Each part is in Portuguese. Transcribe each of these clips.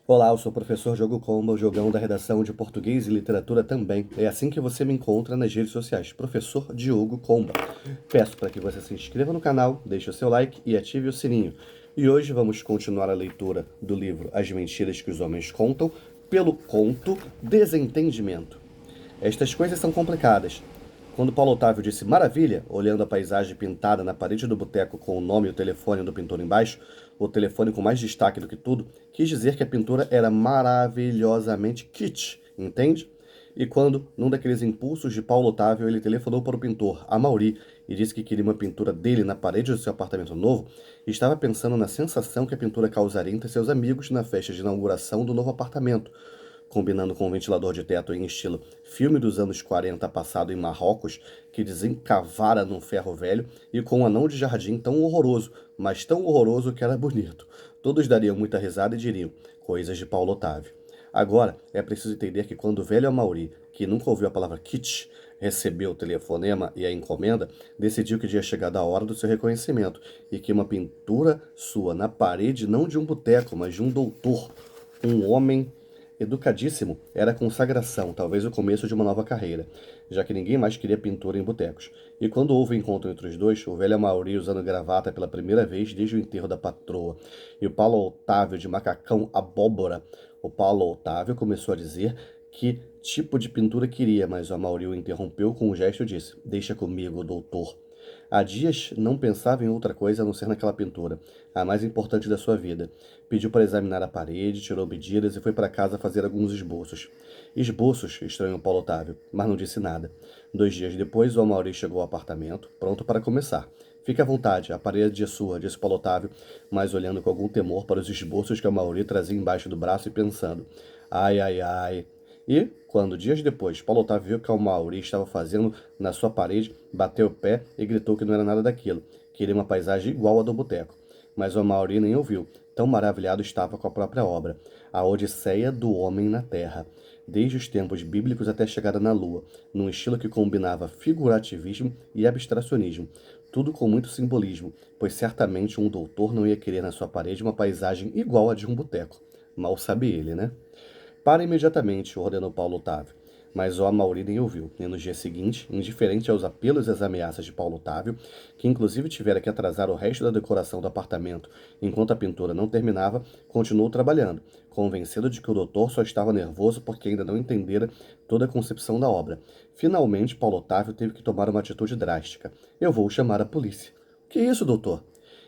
Olá, eu sou o professor Diogo Comba, o jogão da redação de português e literatura também. É assim que você me encontra nas redes sociais, professor Diogo Comba. Peço para que você se inscreva no canal, deixe o seu like e ative o sininho. E hoje vamos continuar a leitura do livro As Mentiras que os Homens Contam, pelo conto Desentendimento. Estas coisas são complicadas. Quando Paulo Otávio disse maravilha, olhando a paisagem pintada na parede do boteco com o nome e o telefone do pintor embaixo, o telefone com mais destaque do que tudo, quis dizer que a pintura era maravilhosamente kitsch, entende? E quando, num daqueles impulsos de Paulo Otávio, ele telefonou para o pintor, Amaury, e disse que queria uma pintura dele na parede do seu apartamento novo, estava pensando na sensação que a pintura causaria entre seus amigos na festa de inauguração do novo apartamento, combinando com um ventilador de teto em estilo filme dos anos 40 passado em Marrocos, que desencavara num ferro velho, e com um anão de jardim tão horroroso, mas tão horroroso que era bonito. Todos dariam muita risada e diriam, coisas de Paulo Otávio. Agora, é preciso entender que quando o velho Amaury, que nunca ouviu a palavra kitsch, recebeu o telefonema e a encomenda, decidiu que tinha chegado a hora do seu reconhecimento, e que uma pintura sua na parede não de um boteco, mas de um doutor, um homem educadíssimo, era a consagração, talvez o começo de uma nova carreira, já que ninguém mais queria pintura em botecos. E quando houve o encontro entre os dois, o velho Amaury usando gravata pela primeira vez desde o enterro da patroa, e o Paulo Otávio de macacão abóbora, o Paulo Otávio começou a dizer que tipo de pintura queria, mas o Amaury o interrompeu com um gesto e disse, deixa comigo, doutor. Há dias não pensava em outra coisa a não ser naquela pintura, a mais importante da sua vida. Pediu para examinar a parede, tirou medidas e foi para casa fazer alguns esboços. Esboços, estranhou Paulo Otávio, mas não disse nada. 2 dias depois, o Amaury chegou ao apartamento, pronto para começar. Fique à vontade, a parede é sua, disse Paulo Otávio, mas olhando com algum temor para os esboços que o Amaury trazia embaixo do braço e pensando. Ai, ai, ai. E, quando dias depois Paulo Otávio viu que o Amaury estava fazendo na sua parede, bateu o pé e gritou que não era nada daquilo. Queria uma paisagem igual à do boteco. Mas o Amaury nem ouviu. Tão maravilhado estava com a própria obra, a Odisseia do Homem na Terra, desde os tempos bíblicos até a chegada na Lua, num estilo que combinava figurativismo e abstracionismo, tudo com muito simbolismo, pois certamente um doutor não ia querer na sua parede uma paisagem igual à de um boteco. Mal sabe ele, né? Para imediatamente, ordenou Paulo Otávio. Mas o Amaury nem ouviu, e no dia seguinte, indiferente aos apelos e às ameaças de Paulo Otávio, que inclusive tivera que atrasar o resto da decoração do apartamento enquanto a pintura não terminava, continuou trabalhando, convencido de que o doutor só estava nervoso porque ainda não entendera toda a concepção da obra. Finalmente, Paulo Otávio teve que tomar uma atitude drástica. Eu vou chamar a polícia. Que isso, doutor?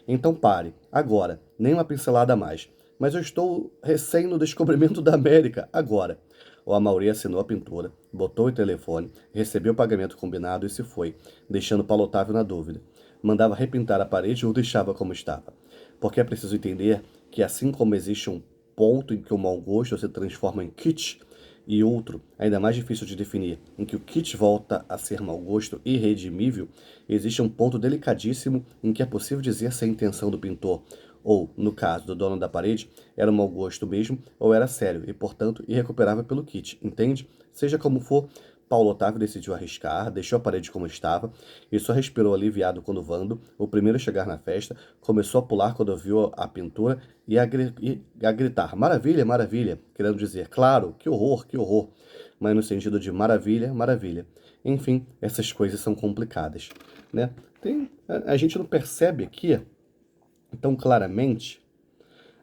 Então pare, agora, nem uma pincelada a mais. Mas eu estou recém no descobrimento da América, agora. O Amaury assinou a pintura, botou o telefone, recebeu o pagamento combinado e se foi, deixando Paulo Otávio na dúvida. Mandava repintar a parede ou deixava como estava. Porque é preciso entender que assim como existe um ponto em que o mau gosto se transforma em kitsch, e outro, ainda mais difícil de definir, em que o kitsch volta a ser mau gosto irredimível, existe um ponto delicadíssimo em que é possível dizer se a intenção do pintor, ou, no caso do dono da parede, era um mau gosto mesmo, ou era sério e, portanto, irrecuperável pelo kit, entende? Seja como for, Paulo Otávio decidiu arriscar, deixou a parede como estava e só respirou aliviado quando Vando, o primeiro a chegar na festa, começou a pular quando viu a pintura e a gritar maravilha, maravilha, querendo dizer, claro, que horror, mas no sentido de maravilha, maravilha. Enfim, essas coisas são complicadas, né? A gente não percebe aqui tão claramente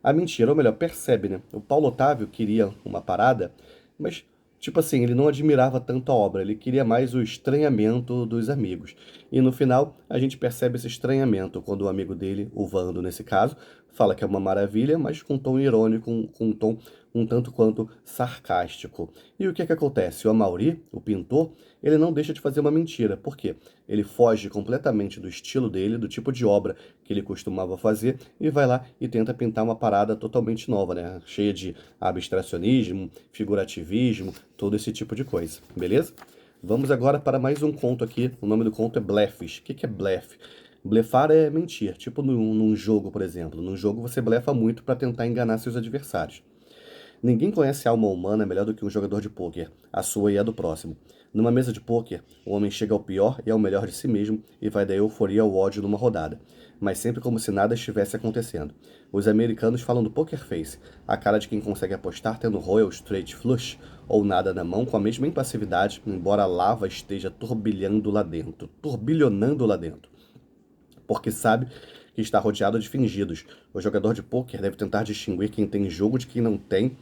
a mentira, ou melhor, percebe, né? O Paulo Otávio queria uma parada, mas, tipo assim, ele não admirava tanto a obra, ele queria mais o estranhamento dos amigos. E no final, a gente percebe esse estranhamento quando o amigo dele, o Vando nesse caso, fala que é uma maravilha, mas com um tom irônico, com um tom um tanto quanto sarcástico. E o que é que acontece? O Amaury, o pintor, ele não deixa de fazer uma mentira. Por quê? Ele foge completamente do estilo dele, do tipo de obra que ele costumava fazer, e vai lá e tenta pintar uma parada totalmente nova, né? Cheia de abstracionismo, figurativismo, todo esse tipo de coisa, beleza? Vamos agora para mais um conto aqui. O nome do conto é Blefs. O que é blefe? Blefar é mentir, tipo num jogo, por exemplo. Num jogo você blefa muito para tentar enganar seus adversários. Ninguém conhece a alma humana melhor do que um jogador de pôquer, a sua e a do próximo. Numa mesa de pôquer, o homem chega ao pior e ao melhor de si mesmo e vai da euforia ao ódio numa rodada, mas sempre como se nada estivesse acontecendo. Os americanos falam do poker face, a cara de quem consegue apostar tendo Royal Straight Flush ou nada na mão com a mesma impassividade, embora a lava esteja turbilhonando lá dentro, porque sabe que está rodeado de fingidos. O jogador de pôquer deve tentar distinguir quem tem jogo de quem não tem,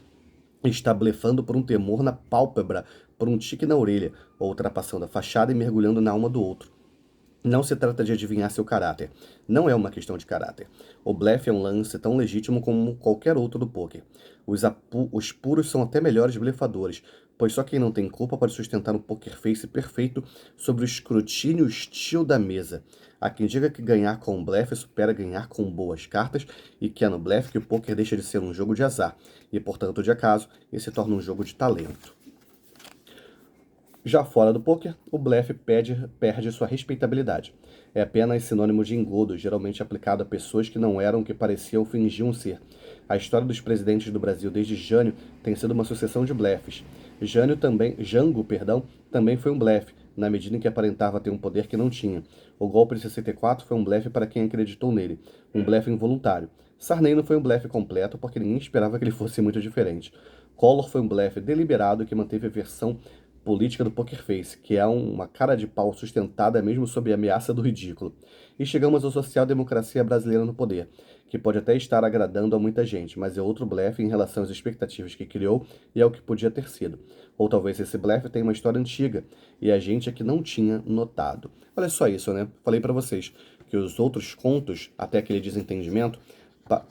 e está blefando por um temor na pálpebra, por um tique na orelha, ou ultrapassando a fachada e mergulhando na alma do outro. Não se trata de adivinhar seu caráter. Não é uma questão de caráter. O blefe é um lance tão legítimo como qualquer outro do pôquer. Os puros são até melhores blefadores, pois só quem não tem culpa pode sustentar um poker face perfeito sobre o escrutínio hostil da mesa. Há quem diga que ganhar com blefe supera ganhar com boas cartas e que é no blefe que o poker deixa de ser um jogo de azar e, portanto, de acaso, e se torna um jogo de talento. Já fora do pôquer, o blefe perde sua respeitabilidade. É apenas sinônimo de engodo, geralmente aplicado a pessoas que não eram o que pareciam ou fingiam ser. A história dos presidentes do Brasil desde Jânio tem sido uma sucessão de blefes. Jango, também foi um blefe, na medida em que aparentava ter um poder que não tinha. O golpe de 64 foi um blefe para quem acreditou nele, um blefe involuntário. Sarney não foi um blefe completo porque ninguém esperava que ele fosse muito diferente. Collor foi um blefe deliberado que manteve a versão política do poker face, que é uma cara de pau sustentada mesmo sob a ameaça do ridículo. E chegamos à social-democracia brasileira no poder, que pode até estar agradando a muita gente, mas é outro blefe em relação às expectativas que criou e ao que podia ter sido. Ou talvez esse blefe tenha uma história antiga e a gente é que não tinha notado. Olha só isso, né? Falei para vocês que os outros contos, até aquele desentendimento,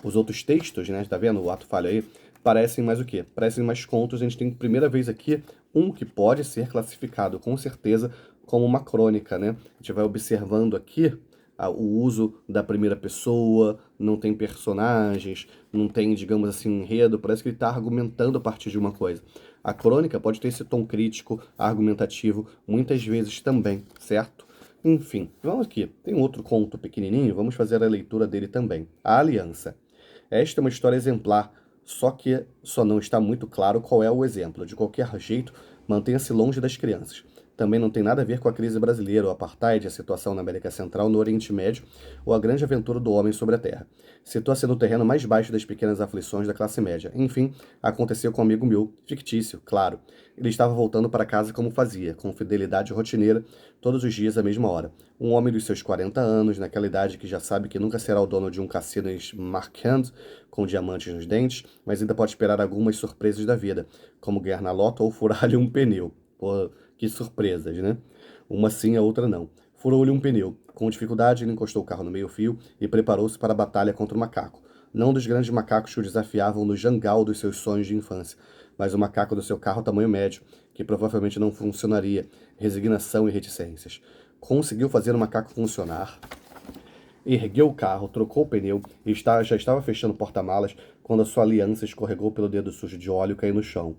os outros textos, né? Tá vendo o ato falho aí? Parecem mais o quê? Parecem mais contos. A gente tem, primeira vez aqui, um que pode ser classificado, com certeza, como uma crônica, né? A gente vai observando aqui o uso da primeira pessoa, não tem personagens, não tem, digamos assim, enredo, parece que ele está argumentando a partir de uma coisa. A crônica pode ter esse tom crítico, argumentativo, muitas vezes também, certo? Enfim, vamos aqui. Tem outro conto pequenininho, vamos fazer a leitura dele também. A Aliança. Esta é uma história exemplar, só que só não está muito claro qual é o exemplo. De qualquer jeito, mantenha-se longe das crianças. Também não tem nada a ver com a crise brasileira, o apartheid, a situação na América Central, no Oriente Médio ou a grande aventura do homem sobre a Terra. Situa-se no terreno mais baixo das pequenas aflições da classe média. Enfim, aconteceu com um amigo meu, fictício, claro. Ele estava voltando para casa como fazia, com fidelidade rotineira, todos os dias à mesma hora. Um homem dos seus 40 anos, naquela idade que já sabe que nunca será o dono de um cassino em Markham, com diamantes nos dentes, mas ainda pode esperar algumas surpresas da vida, como ganhar na loto ou furar-lhe um pneu. Pô, que surpresas, né? Uma sim, a outra não. Furou-lhe um pneu. Com dificuldade, ele encostou o carro no meio-fio e preparou-se para a batalha contra o macaco. Não dos grandes macacos que o desafiavam no jangal dos seus sonhos de infância, mas o macaco do seu carro tamanho médio, que provavelmente não funcionaria. Resignação e reticências. Conseguiu fazer o macaco funcionar. Ergueu o carro, trocou o pneu e já estava fechando o porta-malas quando a sua aliança escorregou pelo dedo sujo de óleo e caiu no chão.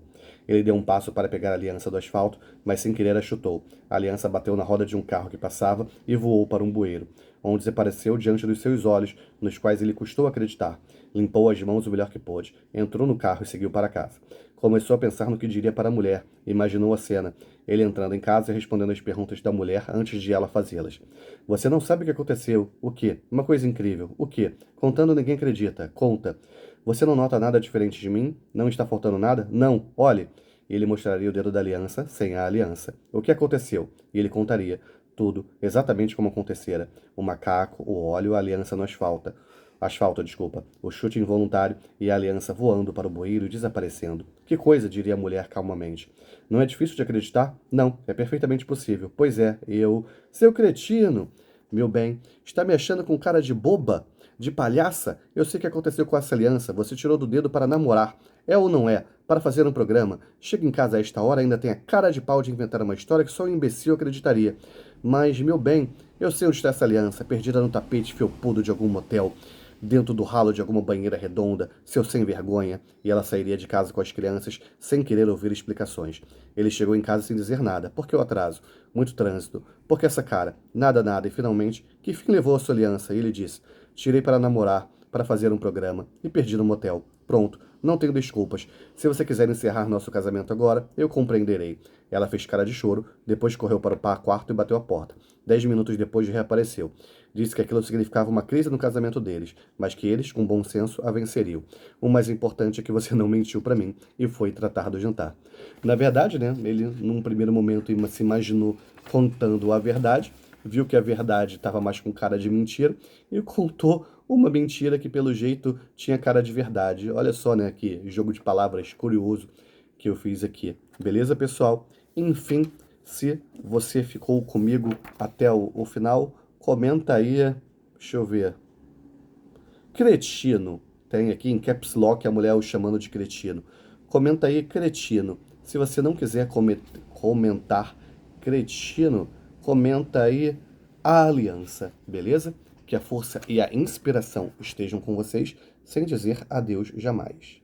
Ele deu um passo para pegar a aliança do asfalto, mas sem querer a chutou. A aliança bateu na roda de um carro que passava e voou para um bueiro, onde desapareceu diante dos seus olhos, nos quais ele custou acreditar. Limpou as mãos o melhor que pôde, entrou no carro e seguiu para casa. Começou a pensar no que diria para a mulher, imaginou a cena, ele entrando em casa e respondendo às perguntas da mulher antes de ela fazê-las. Você não sabe o que aconteceu. O quê? Uma coisa incrível. O quê? Contando ninguém acredita. Conta. Você não nota nada diferente de mim? Não está faltando nada? Não. Olhe. E ele mostraria o dedo da aliança sem a aliança. O que aconteceu? E ele contaria. Tudo, exatamente como acontecera. O macaco, o óleo, a aliança no asfalto. Asfalto, desculpa. O chute involuntário e a aliança voando para o bueiro e desaparecendo. Que coisa, diria a mulher calmamente. Não é difícil de acreditar? Não, é perfeitamente possível. Pois é, eu... Seu cretino! Meu bem, está me achando com cara de boba? De palhaça? Eu sei o que aconteceu com essa aliança. Você tirou do dedo para namorar. É ou não é? Para fazer um programa. Chega em casa a esta hora e ainda tem a cara de pau de inventar uma história que só um imbecil acreditaria. Mas, meu bem, eu sei onde está essa aliança, perdida no tapete felpudo de algum motel, dentro do ralo de alguma banheira redonda, seu sem vergonha, e ela sairia de casa com as crianças sem querer ouvir explicações. Ele chegou em casa sem dizer nada. Por que o atraso? Muito trânsito. Por que essa cara? Nada, nada. E finalmente, que fim levou a sua aliança? E ele disse: tirei para namorar, para fazer um programa, e perdi no motel. Pronto, não tenho desculpas. Se você quiser encerrar nosso casamento agora, eu compreenderei. Ela fez cara de choro, depois correu para o quarto e bateu a porta. 10 minutos depois reapareceu. Disse que aquilo significava uma crise no casamento deles, mas que eles, com bom senso, a venceriam. O mais importante é que você não mentiu para mim e foi tratar do jantar. Na verdade, né, ele num primeiro momento se imaginou contando a verdade, viu que a verdade estava mais com cara de mentira e contou uma mentira que pelo jeito tinha cara de verdade. Olha só, né, que jogo de palavras curioso que eu fiz aqui. Beleza, pessoal? Enfim, se você ficou comigo até o final, comenta aí, deixa eu ver. Cretino. Tem aqui em caps lock a mulher o chamando de cretino. Comenta aí, cretino. Se você não quiser comentar cretino, comenta aí a aliança, beleza? Que a força e a inspiração estejam com vocês, sem dizer adeus jamais.